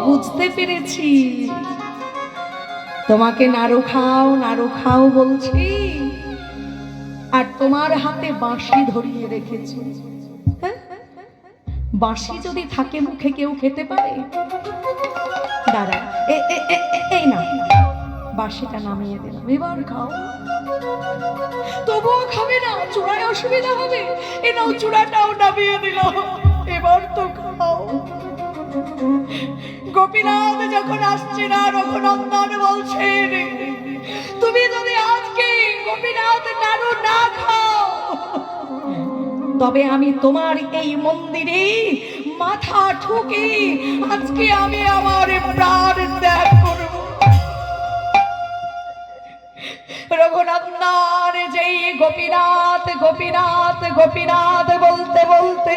বুঝতে পেরেছি তোমাকে নাড়ু খাও বলছি, আর তোমার হাতে বাঁশি ধরিয়ে রেখেছি। হ্যাঁ? বাঁশি যদি থাকে মুখে কেউ খেতে পারে? দাঁড়া, এই না, বাঁশিটা নামিয়ে দিলাম, এবার খাও। তবুও খাবে না, চূড়ায় অসুবিধা হবে। এ নাও, চূড়াটাও নামিয়ে দিলাম, এবার তো খাও। গোপীনাথ যখন আসছে না, রঘুনন্দন বলছেন, তুমি যদি আজকে গোপীনাথ নাড়ু না খাও, তবে আমি তোমার এই মন্দিরে মাথা ঠুকে আজকে আমি আমার প্রাণ ত্যাগ করব। রঘুনন্দন যেই গোপীনাথ গোপীনাথ গোপীনাথ বলতে বলতে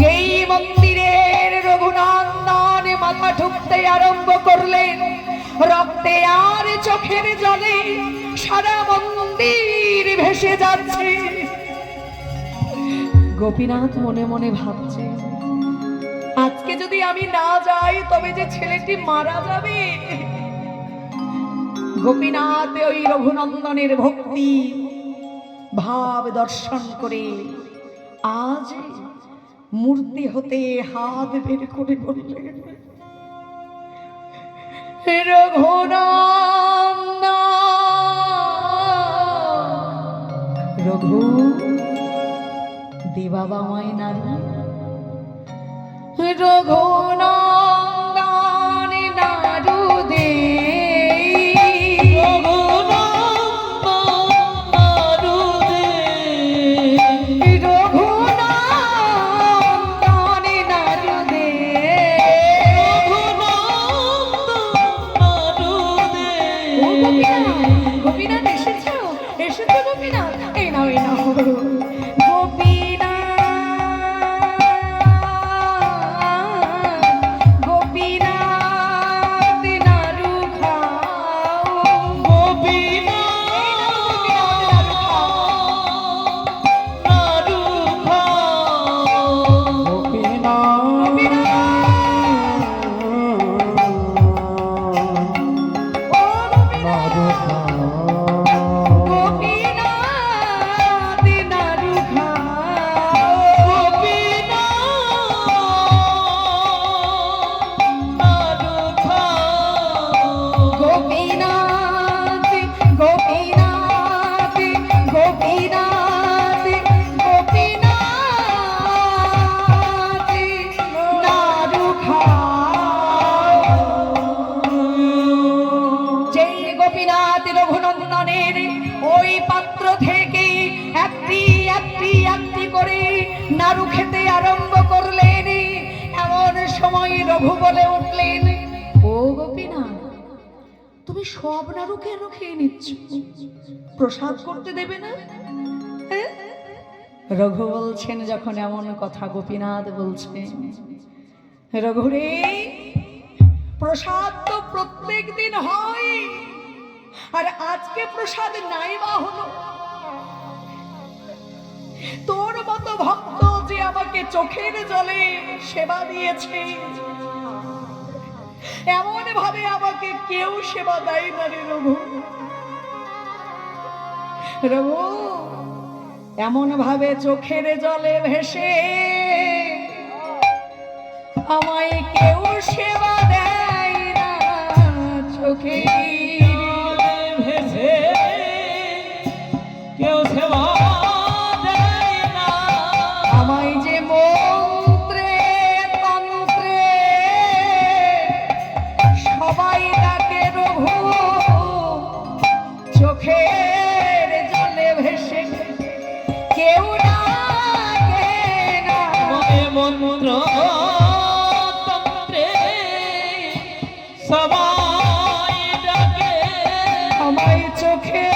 যেই মন্দিরের রঘুনন্দন মাথা ঠুকতে আরম্ভ করলেন, রক্তে আর চোখের জলে সারা মন্দির ভেসে যাচ্ছে। গোপীনাথ মনে মনে ভাবছে, আজকে যদি আমি না যাই তবে যে ছেলেটি মারা যাবে। গোপীনাথ ওই রঘুনন্দনের ভক্তি ভাব দর্শন করে আজ মূর্তি হতে হাত বের করে বললেন, রঘুনন্দন, রঘু দে বাবা মায় নাড়ু, রঘুনন্দন নাড়ু দে, ওই পাত্র থেকে একটি একটি একটি করে নাড়ু খেতে আরম্ভ করলেন। এমন সময় রঘু বলে উঠলেন, ও গোপীনাথ, তুমি সব নাড়ু কেন খেয়ে নিচ্ছ? প্রসাদ করতে দেবে না? রঘু বলছেন যখন এমন কথা গোপীনাথ বলছেন, রঘুরে, প্রসাদ তো প্রত্যেক দিন হয়, আর আজকে প্রসাদ নাই বা হলো। তোর মতো ভক্ত যে আমাকে চোখের জলে সেবা দিয়েছে, এমন ভাবে আমাকে কেউ সেবা দেয় না রে রঘু। রঘু, এমন ভাবে চোখের জলে ভেসে আমায় কেউ সেবা দেয় না, চোখে কেউ সেবা দেয় না আমায়, যে মন্ত্রে তন্ত্রে সবাই ডাকে রঘু, চোখের জলে ভেসে কেউ ডাকে না, মন্ত্র তন্ত্রে সবাই ডাকে আমায়, চোখে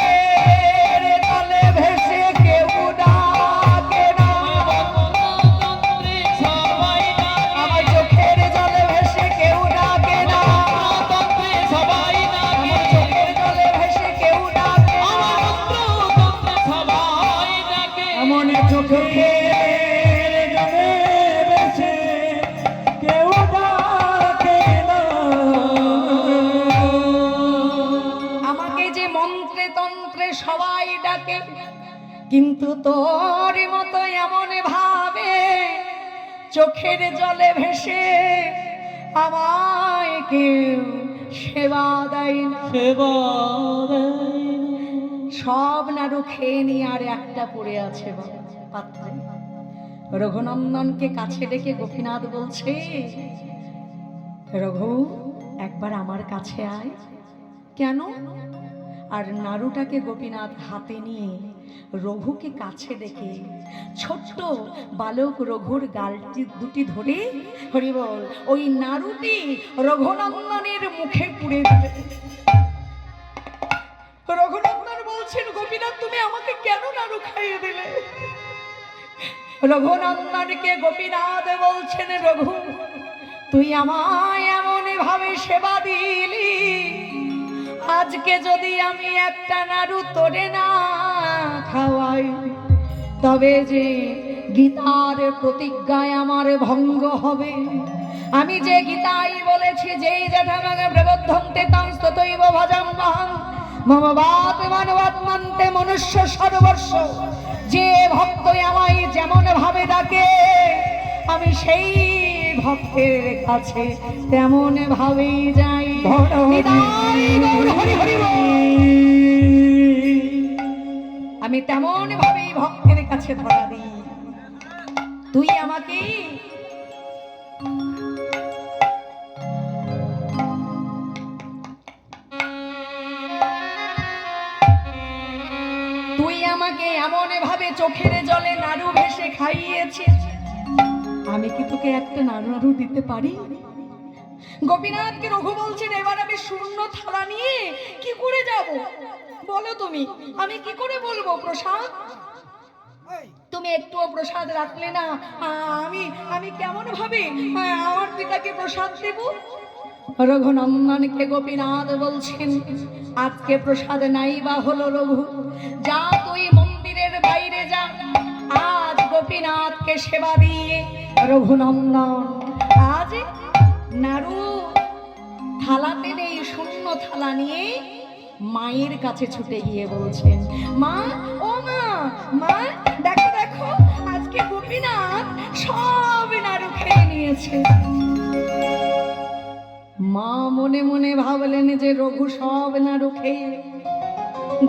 চোখের জলে ভেসে কেউ ডাকে সবাই ডাকে, কিন্তু তোর মতো এমন ভাবে চোখের জলে ভেসে আমায় কেউ সেবা দেয় না। সব নাড়ু খেয়ে নিয়ে আর একটা পড়ে আছে পাত্রে। রঘুনন্দনকে কাছে ডেকে গোপীনাথ বলছে, রঘু একবার আমার কাছে আয়। কেন? আর নাড়ুটাকে গোপীনাথ হাতে নিয়ে রঘুকে কাছে ডেকে ছোট্ট বালক রঘুর গালটি দুটি ধরে হরি বল ওই নাড়ুটি রঘুনন্দনের মুখে পুড়ে দিবে। রঘুনন্দন বলছেন, গোপীনাথ তুমি আমাকে কেন নাড়ু খাইয়ে দিলে? রঘুনন্দনকে গোপীনাথ বলছেন, রঘু তুই আমায় এমন ভাবে সেবা দিলি, আজকে যদি আমি একটা নাড়ু তোরে না খাওয়াই তবে যে গীতার প্রতিজ্ঞায় আমার ভঙ্গ হবে। আমি যে গীতায় বলেছি, যেই জেঠামাগে প্রবদ্ধন্তে তাংস্ততৈব ভজাম্যহং মম বাত মানবাত্মান্তে মনুষ্য সর্বস্ব, যে ভক্ত আমায় যেমন ভাবে ডাকে আমি সেই ভক্তের কাছে তেমন ভাবেই যাই। আমি তেমন ভাবেই ভক্তের কাছে ধরা দিই। তুই আমাকে এমন ভাবে চোখের জলে নাড়ু ভেসে খাইয়েছিস, আমি কি তোকে একটা নাড়ু দিতে পারি? গোপীনাথকে রঘু বলছেন, এবার আমি শূন্য থালা নিয়ে কি করে যাব? বলো তুমি, আমি কি করে বলবো প্রসাদ? তুমি একটুও প্রসাদ রাখলে না, আমি কেমন ভাবে আমার পিতাকে প্রসাদ দেব? রঘুনন্দনকে গোপীনাথ বলছেন, আজকে প্রসাদ নাই বা হলো রঘু, যা তুই মন্দিরের বাইরে যা, আজ গোপীনাথকে সেবা দিয়ে রঘুনন্দন আজ নাড়ু থালাতে নেই, শূন্য থালা নিয়ে মায়ের কাছে ছুটে গিয়ে বলছেন, মা ও মা, মা দেখো দেখো আজকে গোপীনাথ সব নাড়ু খেয়ে নিয়েছে। মা মনে মনে ভাবলেন যে রঘু সব নাড়ু খেয়ে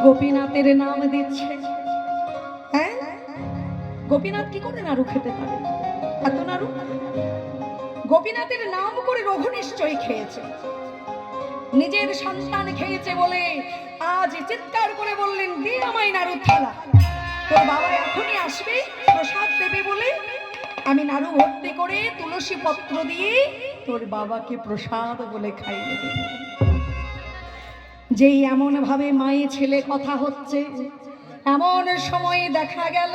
গোপীনাথের নাম দিচ্ছে। হ্যাঁ, গোপীনাথ কি করে নাড়ু খেতে পারে? এত নাড়ু গোপীনাথের নাম করে রঘু নিশ্চয়ই খেয়েছে। নিজের সন্তান খেয়েছে বলে আজ চিৎকার করে বললেন, দে আমায় নাড়ু থালা, তোর বাবা এখনই আসবে প্রসাদ দেবে বলে আমি নাড়ু ভর্তি করে তুলসী পত্র দিয়ে তোর বাবাকে প্রসাদ বলে খাইয়ে দেব। যেই এমন ভাবে মায়ে ছেলে কথা হচ্ছে, এমন সময় দেখা গেল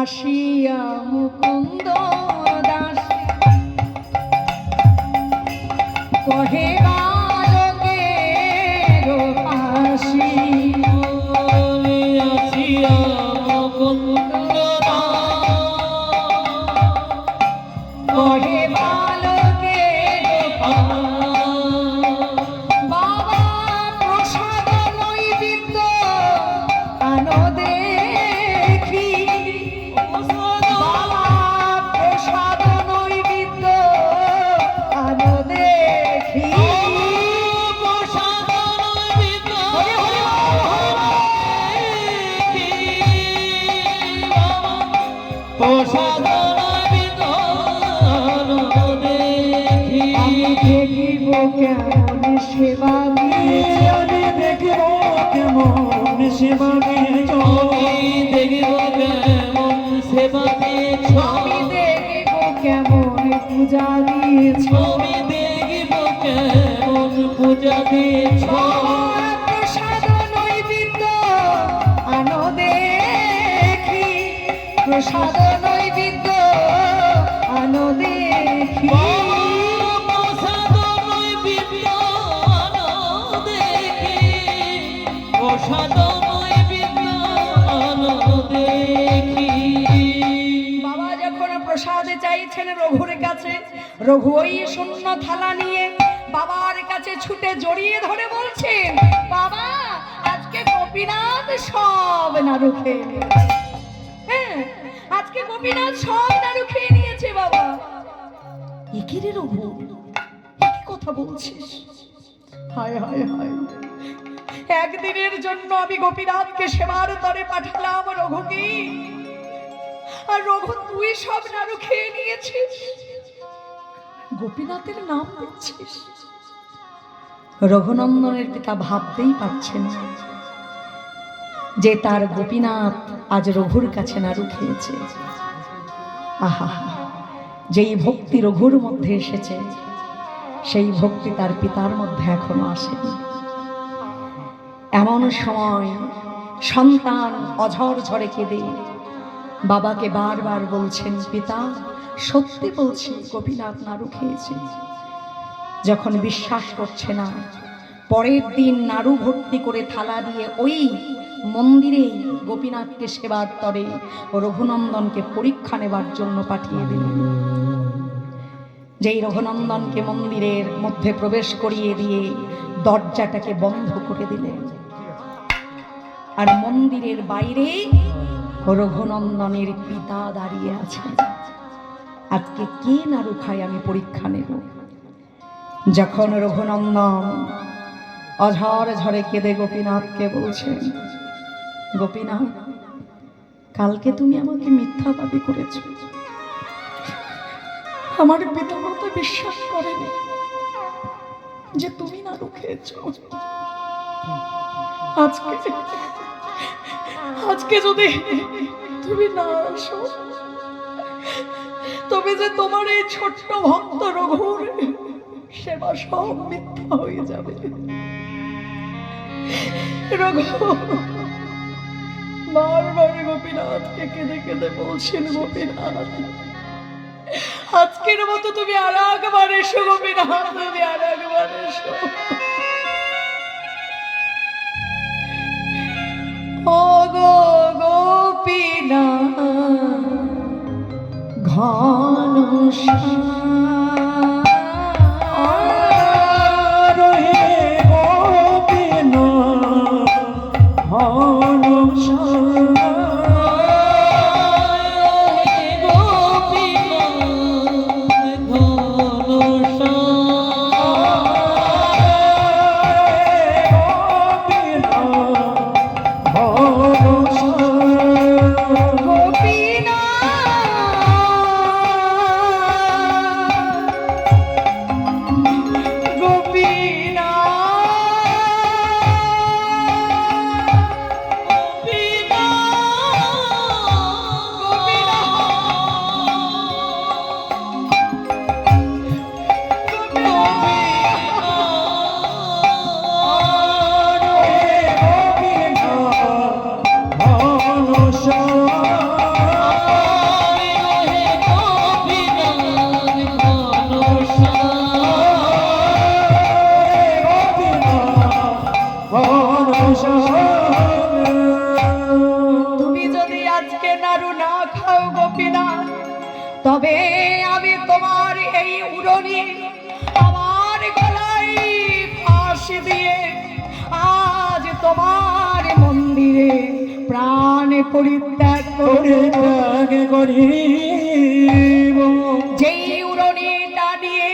আসিয়া মুকুন্দ দাস কহে বালকের হাসি, আসিয়া মুকুন্দ কহে বালকের বাবা প্রসাদ নৈবেদ্য আনো দেখি, বাবা প্রসাদ নৈবেদ্য আনো দেখি, প্রসাদ নৈবেদ্য প্রসাদ দেখিব কেমন সেবা দিয়েছে, দেখিব কেমন সেবা দিয়েছ, দেখিব কেমন সেবা দিয়েছ, আমি দেখিব কেমন পূজা দিয়েছ, আমি দেখিব কেমন পূজা দিয়েছ, প্রসাদ নৈবেদ্য আনো দেখি, প্রসাদ নৈবেদ্য আনো দেখি, বাবা যখন প্রসাদ চাইছেন রঘুর কাছে, রঘু ওই শূন্য থালা নিয়ে বাবার কাছে ছুটে জড়িয়ে ধরে বলছেন, বাবা আজকে গোপীনাথ সব নাড়ু খেয়ে নিয়েছে। হ্যাঁ, আজকে গোপীনাথ সব নাড়ু খেয়ে নিয়েছে বাবা। একিরে রঘু, কি কথা বলছিস? হায় হায় হায়, একদিনের জন্য আমি গোপীনাথকে সেবার তরে পাঠালাম রঘুকে, আর রঘু তুই সব নাড়ু খেয়ে নিয়েছিস, গোপীনাথের নাম দিচ্ছিস। রঘুনন্দনের পিতা ভাবতেই পারছেন যে তার গোপীনাথ আজ রঘুর কাছে নাড়ু খেয়েছে। আহা, যেই ভক্তি রঘুর মধ্যে এসেছে সেই ভক্তি তার পিতার মধ্যে এখনো আসেনি। এমন সময় সন্তান অঝর ঝরে কেঁদে বাবাকে বারবার বলছেন, পিতা সত্যি বলছি গোপীনাথ নাড়ু খেয়েছে। যখন বিশ্বাস করছে না, পরের দিন নাড়ু ভর্তি করে থালা দিয়ে ওই মন্দিরে গোপীনাথকে সেবার তরে রঘুনন্দনকে পরীক্ষা নেবার জন্য পাঠিয়ে দিলেন। যেই রঘুনন্দনকে মন্দিরের মধ্যে প্রবেশ করিয়ে দিয়ে দরজাটাকে বন্ধ করে দিলেন, আর মন্দিরের বাইরে রঘুনন্দনের পিতা দাঁড়িয়ে আছেন। আজকে কে নাড়ু খায় আমি পরীক্ষা নেব। যখন রঘুনন্দন অঝর ঝরে কেঁদে গোপীনাথকে বলছেন, গোপীনাথ কালকে তুমি আমাকে মিথ্যাবাদী করেছ, আমার পিতামাতা বিশ্বাস করেনি যে তুমি নাড়ু খেয়েছ। আজকে যদি তুমি না আসো, তবে যে তোমার এই ছোট্ট ভক্ত রঘুর সেবা সব মিথ্যা হয়ে যাবে। রঘু বারবার গোপীনাথকে কেঁদে কেঁদে বলছেন, গোপীনাথ আজকের মতো তুমি আর একবার এসো, গোপীনাথ তুমি আর একবার এসো। ও গো গোপীনাথ ঘন তবে আমি তোমার এই উড়নি আমার গলায় ফাঁসি দিয়ে আজ তোমার মন্দিরে প্রাণ পরিত্যাগ করিব। যেই উড়নিটা নিয়ে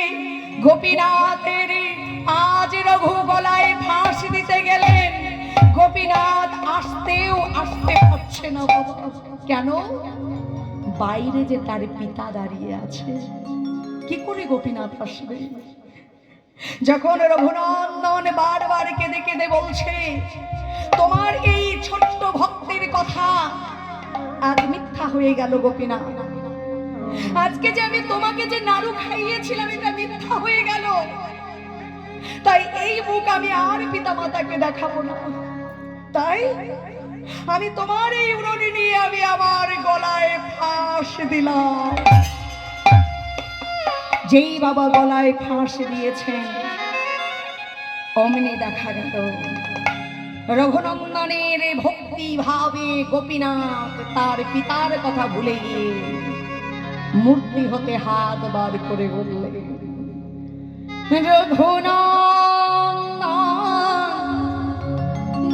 গোপীনাথের আজ রঘু গলায় ফাঁসি দিতে গেলেন, গোপীনাথ আসতেও আসতে পারছে না বাবা। কেন? বাইরে যে তার পিতা দাঁড়িয়ে আছে, কি করে গোপীনাথ আসবে? যখন রঘুনন্দন বারবার কেঁদে কেঁদে বলছে, তোমার এই ছোট্ট ভক্তের কথা আজ মিথ্যা হয়ে গেল গোপীনাথ, আজকে যে আমি তোমাকে যে নাড়ু খাইয়েছিলাম এটা মিথ্যা হয়ে গেল, তাই এই মুখ আমি আর পিতা মাতাকে দেখাবো না। তাই আমি তোমার এই উড়নি নিয়ে আমি আমার গলায় ফাঁস দিলাম। যেই বাবা গলায় ফাঁস দিয়েছেন, অমনি দেখা গেল রঘুনন্দনের ভক্তি ভাবে গোপীনাথ তার পিতার কথা ভুলে গিয়ে মূর্তি হতে হাত বার করে বললেন, রঘুনন্দন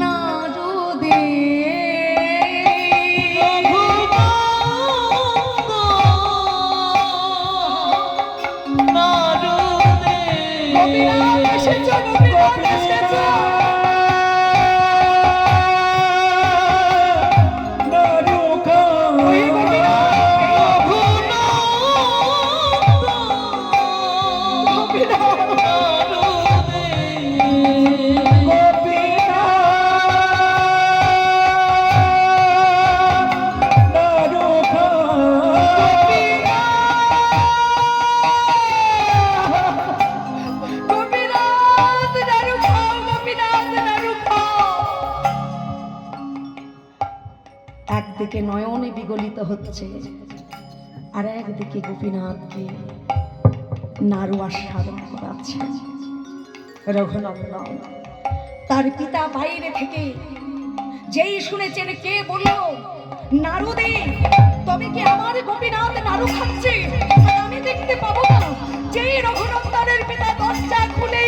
নাড়ু একদিকে নয়নে বিগলিত হচ্ছে, আর একদিকে গোপীনাথকে নাড়ু আস্বাদন করাচ্ছে। রঘুনন্দন তার পিতা বাইরে থেকে যেই শুনেছেন, কে বলল নাড়ু দে, তবে কি আমার গোপীনাথ নাড়ু খাচ্ছে আমি দেখতে পাবো না? যেই রঘুনন্দনের পিতা দরজা খুলে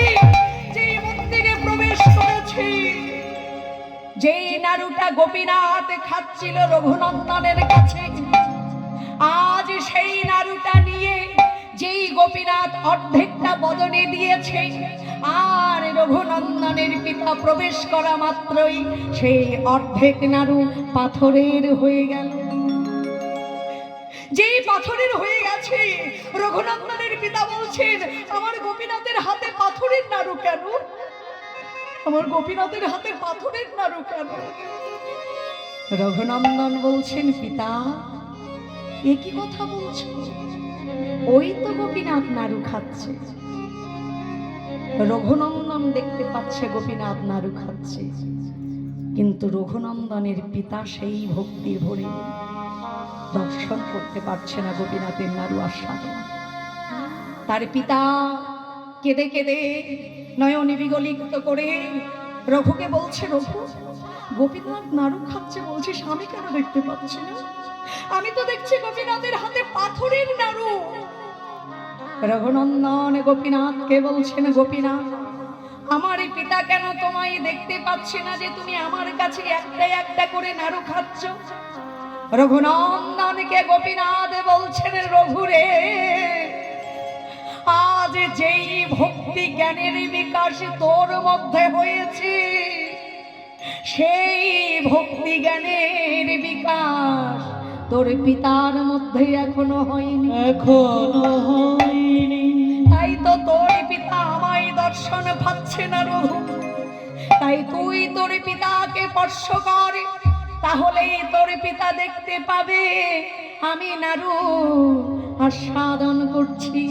যেই মন্দিরে প্রবেশ করেছে, যেই নাড়ুটা গোপীনাথ খাচ্ছিল রঘুনন্দনের কাছে, আজ সেই নাড়ুটা নিয়ে যেই গোপীনাথ অর্ধেকটা বদনে দিয়েছে, আর রঘুনন্দনের পিতা প্রবেশ করা মাত্রই সেই অর্ধেক নাড়ু পাথরের হয়ে গেল। যেই পাথরের হয়ে গেছে, রঘুনন্দনের পিতা বলছেন, আমার গোপীনাথের হাতে পাথরের নাড়ু কেন? আমার গোপীনাথের হাতে পাথরের নাড়ু কেন? রঘুনন্দন বলছেন, পিতা এ কি কথা বলছো? ওই তো গোপীনাথ নাড়ু খাচ্ছে। রঘুনন্দন দেখতে পাচ্ছে গোপীনাথ নাড়ু খাচ্ছে, কিন্তু রঘুনন্দনের পিতা সেই ভক্তির ভরে দর্শন করতে পারছে না গোপীনাথের নাড়ু আস্বাদন। তার পিতা কেঁদে কেঁদে নয়নে বিগলিত করে রঘুকে বলছে, রঘু গোপীনাথ নাড়ু খাচ্ছে বলছিস, আমি কেন দেখতে পাচ্ছি না? আমি তো দেখছি গোপীনাথের হাতে পাথরের নাড়ু। রঘুনন্দন গোপীনাথকে বলছেন, গোপীনাথ আমার পিতা কেন তোমায় দেখতে পাচ্ছে না যে তুমি আমার কাছে একটা একটা করে নাড়ু খাচ্ছ? রঘুনন্দনকে গোপীনাথ বলছেন, রঘুরে আজ যেই ভক্তি জ্ঞানের বিকাশ তোর মধ্যে হয়েছে, সেই ভক্তি জ্ঞানের বিকাশ তোর পিতার মধ্যে এখনো হয়নি। তাই তো তোর পিতা আমায় দর্শন পাচ্ছে না রঘু। তাই তুই তোর পিতাকে স্পর্শ কর, তাহলেই তোর পিতা দেখতে পাবে আমি নাড়ু আস্বাদন করছি।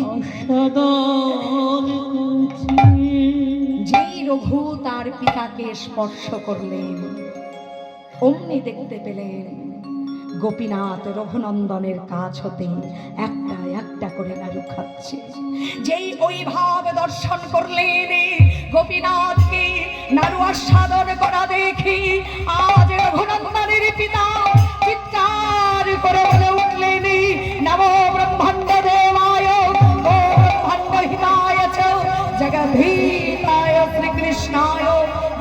যেই রঘু তার পিতাকে স্পর্শ করলেন, অমনি দেখতে পেলেন গোপীনাথ রঘুনন্দনের কাছ হতে একটা একটা করে নাড়ু খাচ্ছে। যেই ওই ভাব দর্শন করলেন গোপীনাথকে নাড়ু আস্বাদন করা দেখি, আজ রঘুনন্দনের পিতা চিৎকার করে বলে উঠলেন, নমো ব্রহ্মাণ্ড দেবায় ব্রহ্মাণ্ড হিতায় চ জগদ্ধিতায় শ্রীকৃষ্ণায়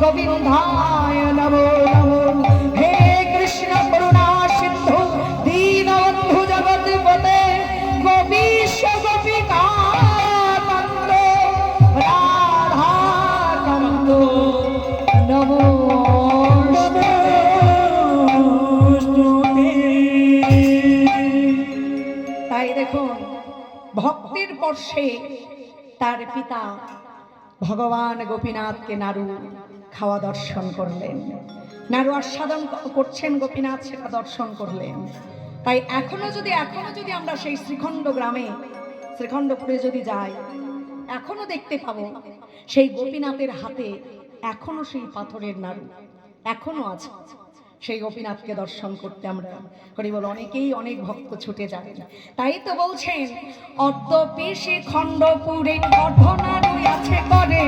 গোবিন্দায় নমো নমো। হে কৃষ্ণ করুণা সিন্ধু দীনবন্ধু জগৎপতে গোপীশ গোপিকা কান্ত রাধা কান্ত নমো। তাই দেখুন ভক্তির পর্শে তার পিতা ভগবান গোপীনাথকে নাড়ু খাওয়া দর্শন করলেন, নাড়ু আস্বাদন করছেন গোপীনাথ, সেটা দর্শন করলেন। তাই এখনো যদি আমরা সেই শ্রীখণ্ড গ্রামে শ্রীখণ্ডপুরে যদি যাই, এখনো দেখতে পাবো সেই গোপীনাথের হাতে এখনো সেই পাথরের নাড়ু এখনো আছে। সেই গোপীনাথকে দর্শন করতে আমরা হরি বল অনেকেই অনেক ভক্ত ছুটে যায়। তাই তো বলছেন, অদ্যপি শ্রীখণ্ডপুরে অর্ধনাড়ু আছে করে,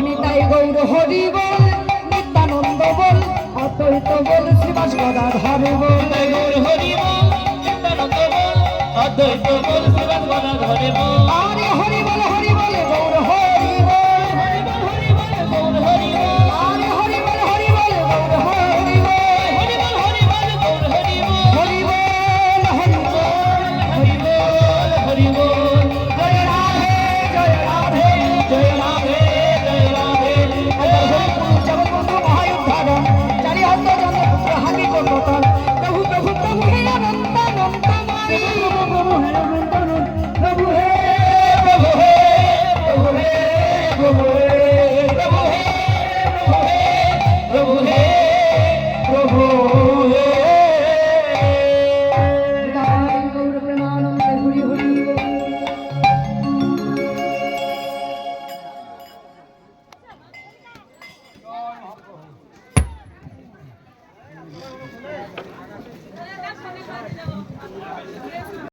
নিতাই গৌর হরি বল, নিত্যানন্দ বল। অদ্বৈত বল শ্রীবাস গদাধর বল হরি বল নিত্যানন্দ বল অদ্বৈত বল শ্রীবাস গদাধর বল